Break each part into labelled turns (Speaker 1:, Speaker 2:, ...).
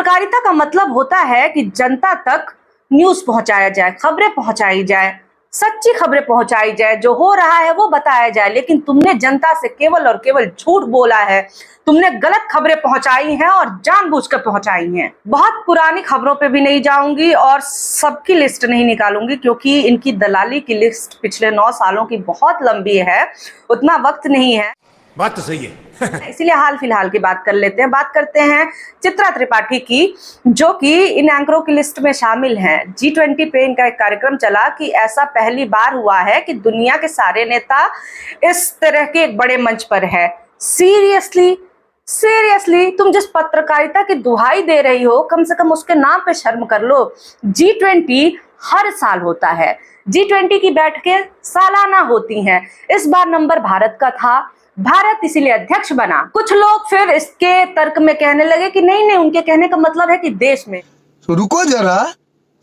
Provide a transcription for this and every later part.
Speaker 1: पत्रकारिता का मतलब होता है कि जनता तक न्यूज पहुंचाया जाए, खबरें पहुंचाई जाए, सच्ची खबरें पहुंचाई जाए, जो हो रहा है वो बताया जाए। लेकिन तुमने जनता से केवल और केवल झूठ बोला है, तुमने गलत खबरें पहुंचाई हैं और जानबूझकर पहुंचाई हैं। बहुत पुरानी खबरों पे भी नहीं जाऊंगी और सबकी लिस्ट नहीं निकालूंगी, क्योंकि इनकी दलाली की लिस्ट पिछले 9 सालों की बहुत लंबी है, उतना वक्त नहीं है।
Speaker 2: बात तो सही है।
Speaker 1: इसीलिए हाल फिलहाल की बात कर लेते हैं। बात करते हैं चित्रा त्रिपाठी की, जो कि इन एंकरों की लिस्ट में शामिल हैं। G20 पे इनका एक कार्यक्रम चला कि ऐसा पहली बार हुआ है कि दुनिया के सारे नेता इस तरह के एक बड़े मंच पर है। सीरियसली तुम जिस पत्रकारिता की दुहाई दे रही हो, कम से कम उसके नाम पे शर्म कर लो। G20 हर साल होता है, G20 की बैठकें सालाना होती हैं। इस बार नंबर भारत का था, भारत इसीलिए अध्यक्ष बना। कुछ लोग फिर इसके तर्क में कहने लगे कि नहीं, उनके कहने का मतलब है कि देश में,
Speaker 3: तो रुको जरा,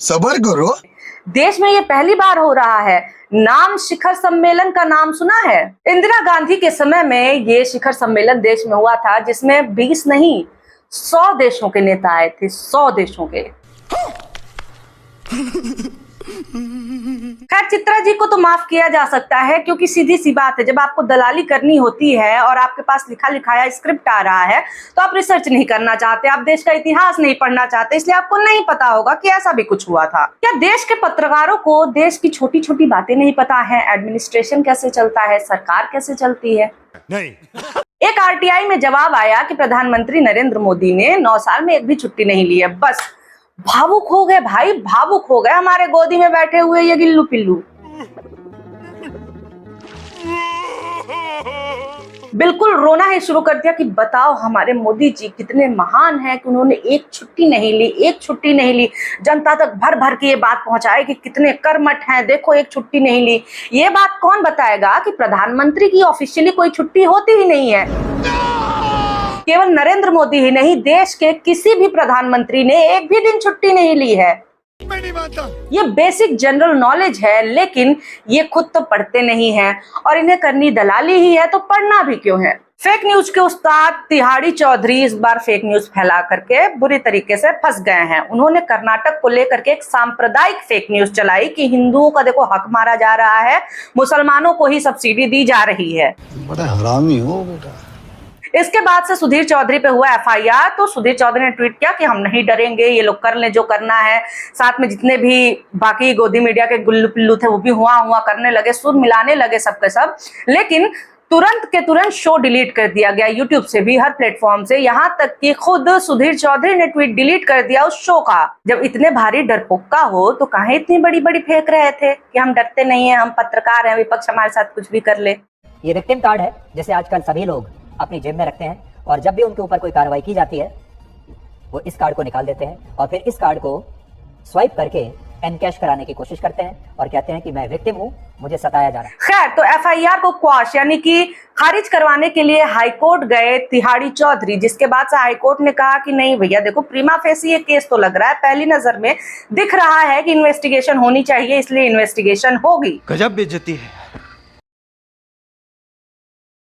Speaker 3: सब्र करो।
Speaker 1: देश में ये पहली बार हो रहा है। नाम शिखर सम्मेलन का नाम सुना है? इंदिरा गांधी के समय में ये शिखर सम्मेलन देश में हुआ था, जिसमें 20 नहीं 100 देशों के नेता आए थे, 100 देशों के। खैर, चित्रा जी को तो माफ किया जा सकता है, क्योंकि सीधी सी बात है, जब आपको दलाली करनी होती है और आपके पास लिखा लिखाया स्क्रिप्ट आ रहा है, तो आप रिसर्च नहीं करना चाहते, आप देश का इतिहास नहीं पढ़ना चाहते, इसलिए आपको नहीं पता होगा कि ऐसा भी कुछ हुआ था। क्या देश के पत्रकारों को देश की छोटी छोटी बातें नहीं पता है? एडमिनिस्ट्रेशन कैसे चलता है, सरकार कैसे चलती है?
Speaker 2: नहीं।
Speaker 1: एक RTI में जवाब आया कि प्रधानमंत्री नरेंद्र मोदी ने 9 साल में एक भी छुट्टी नहीं ली है। बस भावुक हो गए भाई, भावुक हो गए हमारे गोदी में बैठे हुए ये गिल्लू पिल्लू। बिल्कुल रोना ही शुरू कर दिया कि बताओ हमारे मोदी जी कितने महान हैं कि उन्होंने एक छुट्टी नहीं ली। जनता तक भर भर के ये बात पहुंचाए कि कितने कर्मठ हैं, देखो एक छुट्टी नहीं ली। ये बात कौन बताएगा कि प्रधानमंत्री की ऑफिशियली कोई छुट्टी होती ही नहीं है। केवल नरेंद्र मोदी ही नहीं, देश के किसी भी प्रधानमंत्री ने एक भी दिन छुट्टी नहीं ली है।
Speaker 2: मैं नहीं मानता।
Speaker 1: ये बेसिक जनरल नॉलेज है, लेकिन ये खुद तो पढ़ते नहीं हैं और इन्हें करनी दलाली ही है, तो पढ़ना भी क्यों है। फेक न्यूज के उस्ताद तिहाड़ी चौधरी इस बार फेक न्यूज फैला करके बुरी तरीके से फंस गए हैं। उन्होंने कर्नाटक को लेकर के एक सांप्रदायिक फेक न्यूज चलाई कि हिंदुओं का देखो हक मारा जा रहा है, मुसलमानों को ही सब्सिडी दी जा रही है।
Speaker 3: बड़ा हरामी हो बेटा।
Speaker 1: इसके बाद से सुधीर चौधरी पे हुआ FIR, तो सुधीर चौधरी ने ट्वीट किया कि हम नहीं डरेंगे, ये लोग कर ले जो करना है। साथ में जितने भी बाकी गोदी मीडिया के गुल्लू पिल्लू थे वो भी हुआ करने लगे, सुर मिलाने लगे सबके सब। लेकिन तुरंत के तुरंत शो डिलीट कर दिया गया, यूट्यूब से भी, हर प्लेटफॉर्म से, यहाँ तक कि खुद सुधीर चौधरी ने ट्वीट डिलीट कर दिया उस शो का। जब इतने भारी डरपोका हो तो काहे इतनी बड़ी बड़ी फेंक रहे थे कि हम डरते नहीं है, हम पत्रकार हैं, विपक्ष हमारे साथ कुछ भी कर ले।
Speaker 4: ये विक्टिम कार्ड है, जिसे आजकल सभी लोग अपनी जेब में रखते हैं, और जब भी उनके ऊपर कोई कार्रवाई की जाती है वो इस कार्ड को निकाल देते हैं और फिर इस कार्ड को स्वाइप करके एनकैश कराने की कोशिश करते हैं और कहते हैं कि मैं विक्टिम हूं, मुझे सताया जा रहा है।
Speaker 1: खैर, तो FIR को क्वाश यानी कि खारिज करवाने के लिए हाईकोर्ट गए तिहाड़ी चौधरी, जिसके बाद से हाईकोर्ट ने कहा कि नहीं भैया देखो, प्रीमा फेसी ये केस तो लग रहा है, पहली नजर में दिख रहा है कि इन्वेस्टिगेशन होनी चाहिए, इसलिए इन्वेस्टिगेशन होगी।
Speaker 2: गजब बेइज्जती है।